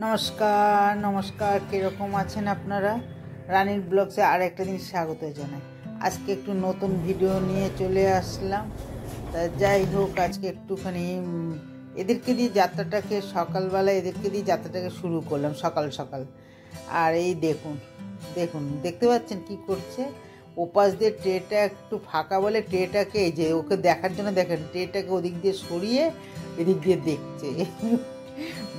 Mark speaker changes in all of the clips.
Speaker 1: নমস্কার নমস্কার, কীরকম আছেন আপনারা? রানীর ব্লগসে আর একটা দিন স্বাগত জানাই। আজকে একটু নতুন ভিডিও নিয়ে চলে আসলাম। তা যাই হোক, আজকে একটুখানি এদেরকে দিয়ে যাত্রাটাকে সকালবেলা যাত্রাটাকে শুরু করলাম সকাল সকাল। আর এই দেখুন দেখুন দেখতে পাচ্ছেন কি করছে। ওপাশ দিয়ে ট্রেটা একটু ফাঁকা বলে ট্রেটাকে, এই যে ওকে দেখার জন্য দেখেন, ট্রেটাকে ওদিক দিয়ে সরিয়ে এদিক দিয়ে দেখছে।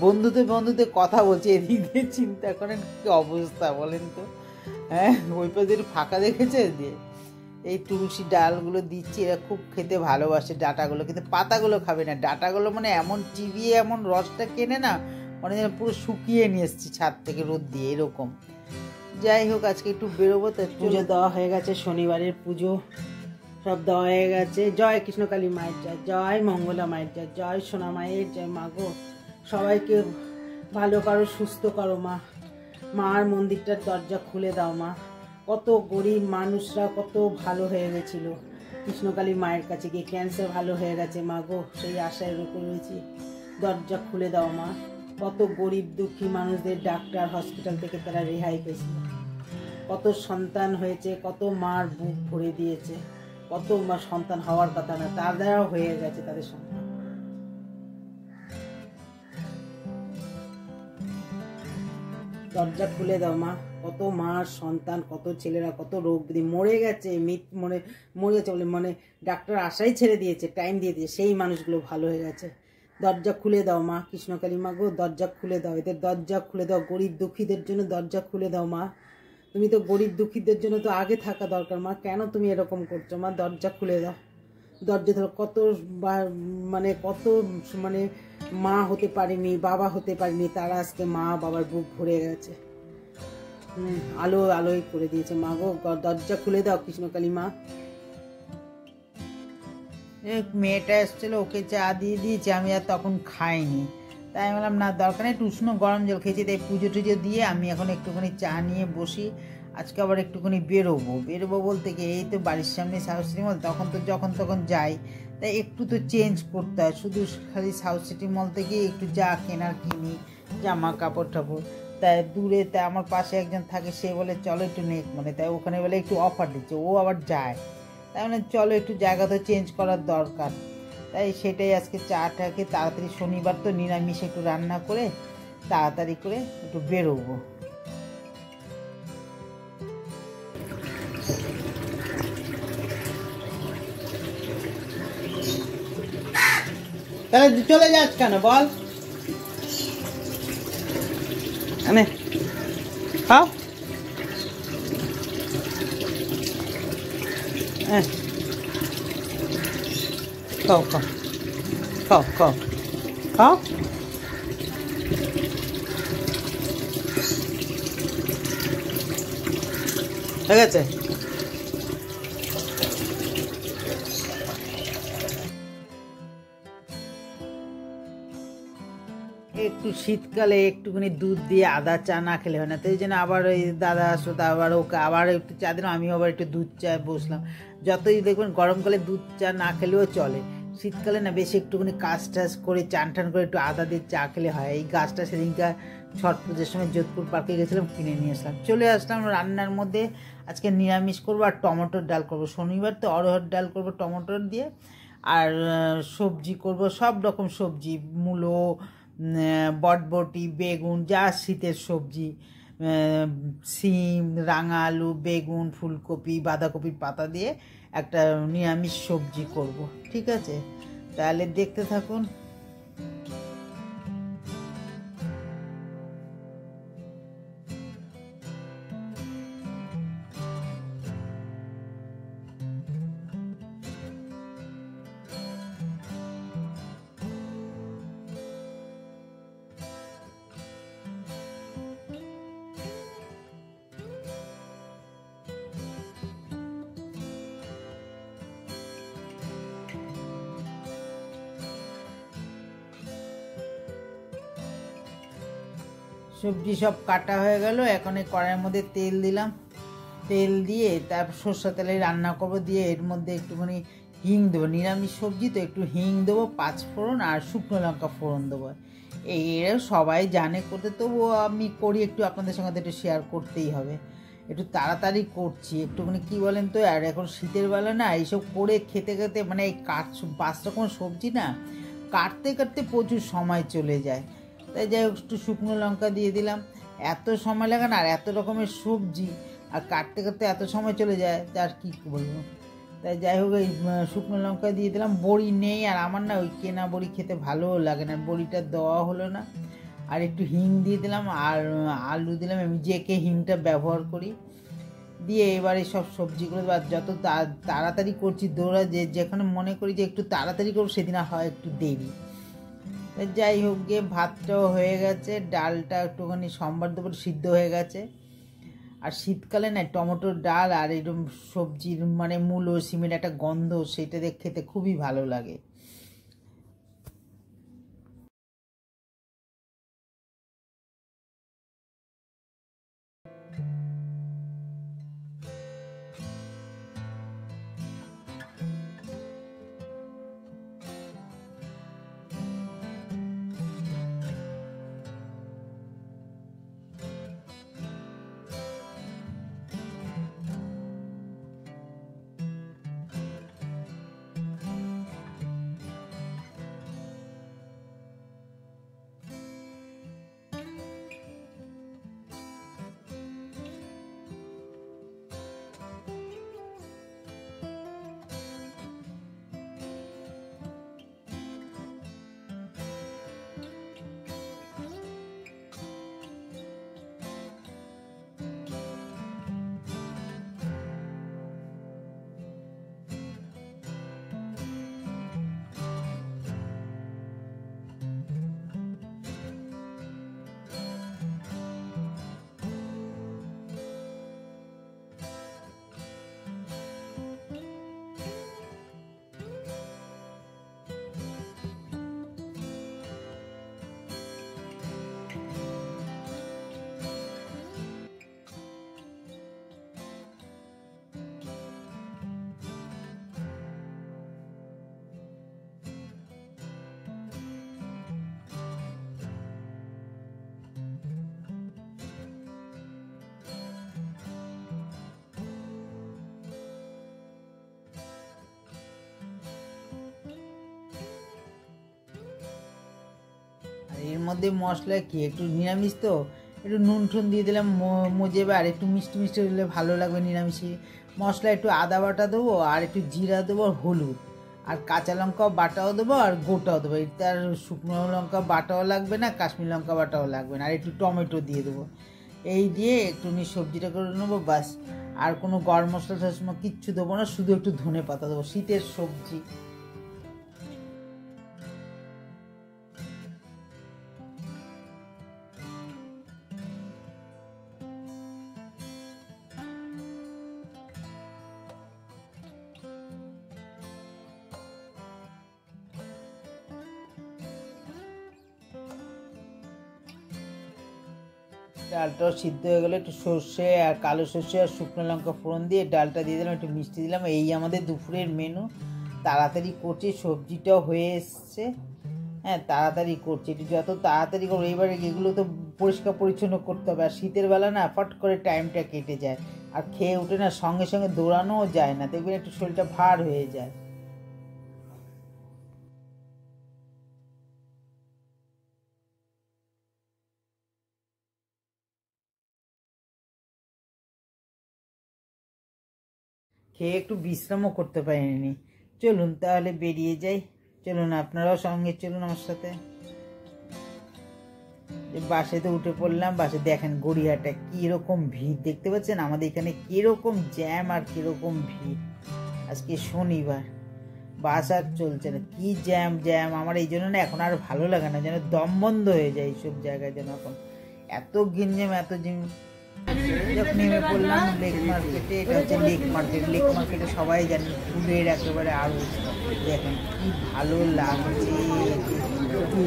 Speaker 1: বন্ধুতে কথা বলছে, এদিক দিয়ে চিন্তা করেন কি অবস্থা বলেন তো। হ্যাঁ, ওই পাশে একটু ফাঁকা দেখেছে দিয়ে এই তুলসী ডালগুলো দিচ্ছি। এরা খুব খেতে ভালোবাসে ডাটাগুলো, কিন্তু পাতাগুলো খাবে না। ডাটাগুলো মানে এমন চিবিয়ে এমন রসটা কেনে না, মানে যেন পুরো শুকিয়ে নিয়ে এসছি ছাদ থেকে রোদ দিয়ে এরকম। যাই হোক, আজকে একটু বেরোবো। তো পুজো দেওয়া হয়ে গেছে, শনিবারের পুজো সব দেওয়া হয়ে গেছে। জয় কৃষ্ণকালী মায়ের জয়, জয় মঙ্গলা মায়ের জয়, জয় সোনা মায়ের জয়। মাগো সবাইকে ভালো করো, সুস্থ করো মা। মার মন্দিরটার দরজা খুলে দাও মা। কত গরিব মানুষরা কত ভালো হয়ে গেছিল কৃষ্ণকালী মায়ের কাছে গিয়ে, ক্যান্সার ভালো হয়ে গেছে মা গো, সেই আশায় রয়েছি। দরজা খুলে দাও মা। কত গরিব দুঃখী মানুষদের ডাক্তার হসপিটাল থেকে তারা রেহাই পেয়েছিল। কত সন্তান হয়েছে, কত মার বুক ভরে দিয়েছে, কত মা সন্তান হওয়ার কথা না তার দ্বারাও হয়ে গেছে তাদের সন্তান। দরজা খুলে দাও মা। কত মার সন্তান, কত ছেলেরা কত রোগ মরে গেছে, মরে গেছে বলে মানে ডাক্তার আশাই ছেড়ে দিয়েছে, টাইম দিয়ে দিয়েছে, সেই মানুষগুলো ভালো হয়ে গেছে। দরজা খুলে দাও মা কৃষ্ণকালী মা গো, দরজা খুলে দাও, এদের দরজা খুলে দাও। গরিব দুঃখীদের জন্য দরজা খুলে দাও মা। তুমি তো গরিব দুঃখীদের জন্য তো আগে থাকা দরকার মা, কেন তুমি এরকম করছো মা? দরজা খুলে দাও। দরজা ধরো। কত মানে মা হতে পারেনি, বাবা হতে পারেনি, তারা আজকে মা বাবার বুক ভরে গেছে। আলোয় করে দিয়েছে মা গো, দরজা খুলে দাও কৃষ্ণকালী মা। মেয়েটা এসেছিল, ওকে চা দিয়ে দিয়েছি, আমি আর তখন খাইনি। তাই আমি বললাম না দরকার নেই, একটু উষ্ণ গরম জল খেয়েছি। তাই পুজো টুজো দিয়ে আমি এখন একটুখানি চা নিয়ে বসি। আজকে আবার একটুখানি বেরোবো বলতে গিয়ে এই তো বাড়ির সামনে সাউথ সিটি মল, তখন তো যখন তখন যাই, তাই একটু তো চেঞ্জ করতে হয়। শুধু খালি সাউথ সিটি মল থেকে একটু যা কেনার কিনি, জামা কাপড় টাপড়। তাই দূরে, তাই আমার পাশে একজন থাকে, সে বলে চলো একটু নেক, মানে তাই ওখানে বলে একটু অফার দিচ্ছে, ও আবার যায়। তাই মানে চলো একটু জায়গা তো চেঞ্জ করার দরকার। তাই সেটাই আজকে চাটাকে তাড়াতাড়ি, শনিবার তো নিরামিষ একটু রান্না করে তাড়াতাড়ি করে একটু বেরোবো। তাহলে চলে যাস কেন বল? খাও। হ্যাঁ, খাও খাও খাও খাও খাও। ঠিক আছে। একটু শীতকালে একটুখানি দুধ দিয়ে আদা চা না খেলে হয় না, তো এই জন্য আবার ওই দাদা আসলো, তা আবার ওকে আবার একটু চা দিলাম, আমিও আবার একটু দুধ চায় বসলাম। যতই দেখবেন গরমকালে দুধ চা না খেলেও চলে, শীতকালে না বেশি একটুখানি কাজ টাজ করে চান টান করে একটু আদা দিয়ে চা খেলে হয়। এই গাছটা সেদিনকার ছট পুজোর সময় যোধপুর পার্কে গেছিলাম, কিনে নিয়ে আসলাম। চলে আসলাম রান্নার মধ্যে। আজকে নিরামিষ করবো আর টমেটোর ডাল করবো। শনিবার তো অরহর ডাল করবো টমেটোর দিয়ে, আর সবজি করব সব রকম সবজি, মূলো, বটবটি, বেগুন, যা শীতের সবজি, সিম, রাঙা আলু, বেগুন, ফুলকপি, বাঁধাকপির পাতা দিয়ে একটা নিরামিষ সবজি করব। ঠিক আছে, তাহলে দেখতে থাকুন। সবজি সব কাটা হয়ে গেল। এখন এই কড়াইয়ের মধ্যে তেল দিলাম, তেল দিয়ে তারপর সরষের তেলে রান্না করবো, দিয়ে এর মধ্যে একটুখানি হিং দেবো, নিরামিষ সবজি তো একটু হিং দেবো, 5 ফোড়ন আর শুকনো লঙ্কা ফোড়ন দেবো। এরা সবাই জানে করতে, তবুও আমি করি একটু, আপনাদের সঙ্গে একটু শেয়ার করতেই হবে। একটু তাড়াতাড়ি করছি একটুখানি, কী বলেন তো, আর এখন শীতের বেলা না এইসব করে খেতে খেতে মানে এই 5 রকম সবজি না কাটতে কাটতে প্রচুর সময় চলে যায়। তাই যাই হোক, একটু শুকনো লঙ্কা দিয়ে দিলাম, এত সময় লাগে না, আর এত রকমের সবজি আর কাটতে কাটতে এত সময় চলে যায়, তার কী বলবো। তাই যাই হোক, এই শুকনো লঙ্কা দিয়ে দিলাম। বড়ি নেই, আর আমার না ওই কেনা বড়ি খেতে ভালোও লাগে না, বড়িটা দেওয়া হলো না। আর একটু হিং দিয়ে দিলাম, আর আলু দিলাম, আমি যে হিংটা ব্যবহার করি, দিয়ে এবারে সব সবজিগুলো যত তাড়াতাড়ি করছি, দৌড়া যেখানে মনে করি যে একটু তাড়াতাড়ি করবো সেদিন হয় একটু দেরি। যাই হোক, গিয়ে ভাতটাও হয়ে গেছে, ডালটা একটুখানি সোমবার দুপুর সিদ্ধ হয়ে গেছে। আর শীতকালে না টমেটোর ডাল আর এরকম সবজির মানে মূলো সিমের একটা গন্ধ, সেটা দেখে খেতে খুবই ভালো লাগে। এর মধ্যে মশলা কি একটু নিরামিষ তো, একটু নুন টুন দিয়ে দিলাম মজেবে, আর একটু মিষ্টি মিষ্টি দিলে ভালো লাগবে নিরামিষি। মশলা একটু আদা বাটা দেবো, আর একটু জিরা দেবো, আর হলুদ, আর কাঁচা লঙ্কাও বাটাও দেবো, আর গোটাও দেবো। এটা আর শুকনো লঙ্কা বাটাও লাগবে না, কাশ্মীর লঙ্কা বাটাও লাগবে না, আর একটু টমেটো দিয়ে দেবো। এই দিয়ে একটু সবজিটা করে নেবো, বাস। আর কোনো গরম মশলা টশলা কিচ্ছু দেবো না, শুধু একটু ধনে পাতা দেবো, শীতের সবজি। ডালটাও সিদ্ধ হয়ে গেলে একটু সর্ষে আর কালো সর্ষে আর শুকনো লঙ্কা ফোড়ন দিয়ে ডালটা দিয়ে দিলাম, একটু মিষ্টি দিলাম। এই আমাদের দুপুরের মেনু। তাড়াতাড়ি করছি, সবজিটাও হয়ে এসছে। হ্যাঁ, তাড়াতাড়ি করছি, একটু যত তাড়াতাড়ি করবো। এবারে এগুলো তো পরিষ্কার পরিচ্ছন্ন করতে হবে, আর শীতের বেলা না ফট করে টাইমটা কেটে যায়, আর খেয়ে উঠে না সঙ্গে সঙ্গে দৌড়ানোও যায় না, দেখবেন একটু শরীরটা ভার হয়ে যায়। খেয়ে একটু বিশ্রামও করতে পারিনি। চলুন তাহলে বেরিয়ে যাই, চলুন আপনারাও সঙ্গে চলুন আমার সাথে। বাসেতে উঠে পড়লাম। বাসে দেখেন গড়িয়াহাটে কীরকম ভিড় দেখতে পাচ্ছেন, আমাদের এখানে কীরকম জ্যাম আর কীরকম ভিড়। আজকে শনিবার, বাস আর চলছে না, কি জ্যাম জ্যাম। আমার এই জন্য না এখন আর ভালো লাগে না, যেন দম বন্ধ হয়ে যায় এইসব জায়গায়, যেন এখন এত ঘিঞ্জাম এত জিম। নেমে পড়লাম লেক মার্কেটে। এটা হচ্ছে লেক মার্কেট। লেক মার্কেটে সবাই জানেন ফুলের একেবারে আরও দেখেন কি ভালো লাগছে,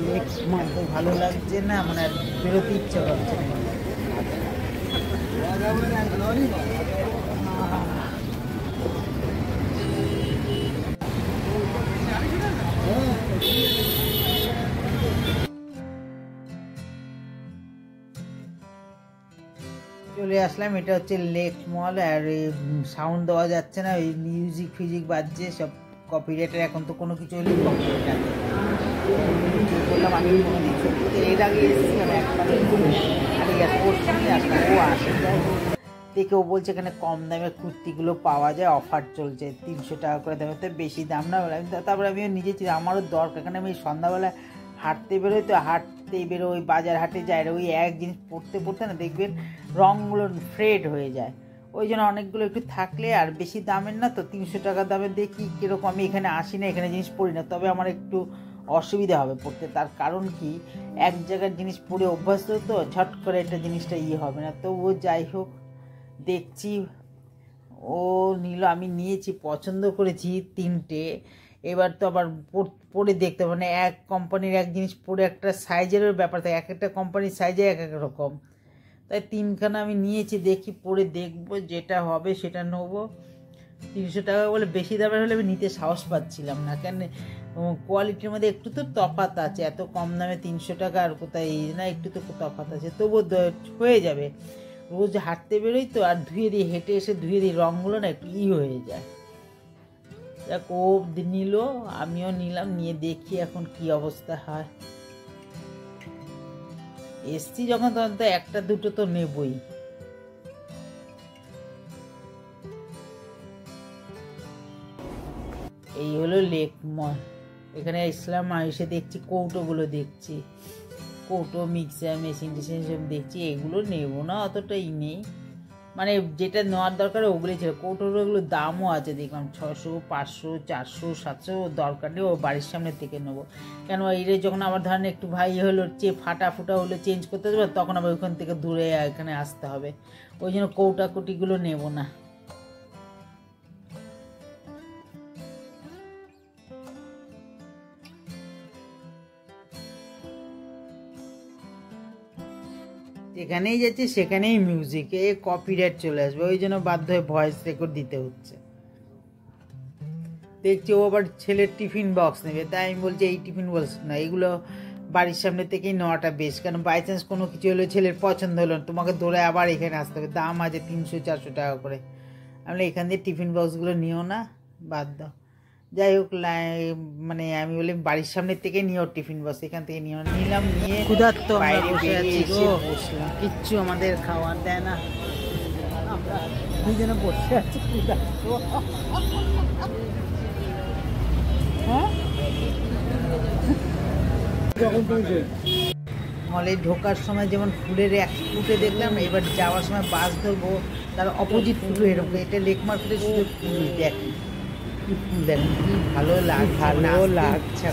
Speaker 1: লেক মার্কেট ভালো লাগছে না, মানে আর বেরোতে ইচ্ছা করছে না। চলে আসলাম, এটা হচ্ছে লেক মল। আর সাউন্ড দেওয়া যাচ্ছে না, ওই মিউজিক ফিউজিক বাজছে সব, কপিরাইটের এখন তো কোনো কিছু হলেই কপিরাইট আছে। বললাম আমি কোনোদিন সত্যি এর আগে এসেছিলাম একবার, আরে এয়ারপোর্ট নিয়ে আসলাম, ও আসে যাই দেখে ও বলছে এখানে কম দামে কুর্তিগুলো পাওয়া যায়, অফার চলছে 300 টাকা করে দামে, তো বেশি দাম না। তারপরে আমিও নিজে আমারও দরকার, এখানে আমি সন্ধ্যাবেলা হাঁটতে বেরোই, তো হাঁটতে বেরোই বাজার হাটে যাই, ওই এক জিনিস পরতে পরতে না দেখবেন রঙগুলো ফ্রেড হয়ে যায়। ওই জন্য অনেকগুলো একটু থাকলে, আর বেশি দামের না তো, 300 টাকা দামে দেখি কীরকম। আমি এখানে আসি না, এখানে জিনিস পরি না, তবে আমার একটু অসুবিধা হবে পড়তে। তার কারণ কি, এক জায়গার জিনিস পরে অভ্যস্ত তো, ঝট করে একটা জিনিসটা হবে না। তো ও যাই হোক দেখছি, ও নিল, আমি নিয়েছি, পছন্দ করেছি 3টে। এবার তো আবার পরে দেখতে হবে, মানে এক কোম্পানির এক জিনিস পরে একটা সাইজেরও ব্যাপার থাকে, এক একটা কোম্পানির সাইজে এক এক রকম। তাই 3খানা আমি নিয়েছি, দেখি পরে দেখবো, যেটা হবে সেটা নেবো। 300 টাকা বলে বেশি দামের হলে আমি নিতে সাহস পাচ্ছিলাম না, কেন কোয়ালিটির মধ্যে একটু তো তফাৎ আছে। এত কম দামে 300 টাকা আর কোথায় না, একটু তো তফাৎ আছে, তবুও হয়ে যাবে। রোজ হাঁটতে বেরোই তো, আর ধুয়ে দিই, হেঁটে এসে ধুয়ে দিই, রঙগুলো না একটু হয়ে যায়। দেখ ও নিল, আমিও নিলাম, নিয়ে দেখি এখন কি অবস্থা হয়। এসছি যখন তখন তো একটা দুটো তো নেবই। এই হলো লেক মল। এখানে ইসলাম এসে দেখছি কৌটোগুলো, দেখছি কৌটো, মিক্সার মেশিন টেশিন সব দেখছি, এগুলো নেবো না, অতটাই নেই, মানে যেটা নেওয়ার দরকার ওগুলোই ছিল। কৌটোগুলোর দামও আছে দেখলাম, 600, 500, 400, 700, দরকার নেই, ও বাড়ির সামনে থেকে নেবো। কেন এইরে যখন আবার ধরেন একটু ভাই হলো ফাটা ফুটা হলো চেঞ্জ করতে দেবে, তখন আবার ওইখান থেকে দূরে এখানে আসতে হবে, ওই জন্য কৌটাকুটিগুলো নেবো না। যেখানেই যাচ্ছি সেখানেই মিউজিক, কপিরাইট চলে আসবে, ওই জন্য বাধ্য হয়ে ভয়েস রেকর্ড দিতে হচ্ছে। দেখছি ও আবার ছেলের টিফিন বক্স নেবে, তাই আমি বলছি এই টিফিন বক্স না, এগুলো বাড়ির সামনে থেকেই নেওয়াটা বেশ, কারণ বাই চান্স কোনো কিছু হলো, ছেলের পছন্দ হলো, তোমাকে দৌড়ে আবার এখানে আসতে হবে, দাম আছে 300-400 টাকা করে। আমি এখান দিয়ে টিফিন বক্সগুলো নিও না, বাদ দাও। যাই হোক, মানে আমি বলি বাড়ির সামনে থেকে নিও টিফিন বক্স, এখান থেকে নিও, নিলাম, নিয়ে ক্ষুধার্ত বাইরে বসলাম, কিচ্ছু আমাদের খাওয়ার দেয় না, আমরা দুজনে বসে আছি ক্ষুধার্ত। মলে ঢোকার সময় যেমন ফুলের এক ফুটে দেখলাম, এবার যাওয়ার সময় বাস ধরবো, তার অপোজিট ফুল এরকম, এটা লেক মার্কেটে শুধু ফুল, দেখ কি ফুল, দেখ কি ভালো লাগছে।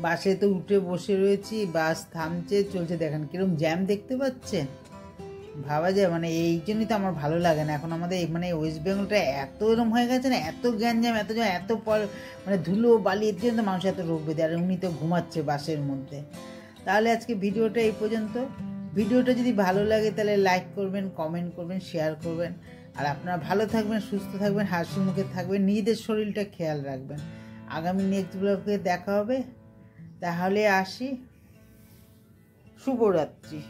Speaker 1: বাসে তো উঠে বসে রয়েছি, বাস থামছে, চলছে, দেখেন কিরকম জ্যাম দেখতে পাচ্ছেন, ভাবা যায়। মানে এই জন্যই তো আমার ভালো লাগে না এখন, আমাদের মানে ওয়েস্ট বেঙ্গলটা এত এরকম হয়ে গেছে না, এত গ্যাঞ্জাম, এত মানে ধুলো বালি, এর জন্য মানুষ এত রোগ বেঁধে, আর উনি তো ঘুমাচ্ছে বাসের মধ্যে। তাহলে আজকে ভিডিওটা এই পর্যন্ত। ভিডিওটা যদি ভালো লাগে তাহলে লাইক করবেন, কমেন্ট করবেন, শেয়ার করবেন, আর আপনারা ভালো থাকবেন, সুস্থ থাকবেন, হাসি মুখে থাকবেন, নিজেদের শরীরটা খেয়াল রাখবেন। আগামী নেক্সট ব্লগে দেখা হবে, তাহলে আসি, শুভরাত্রি।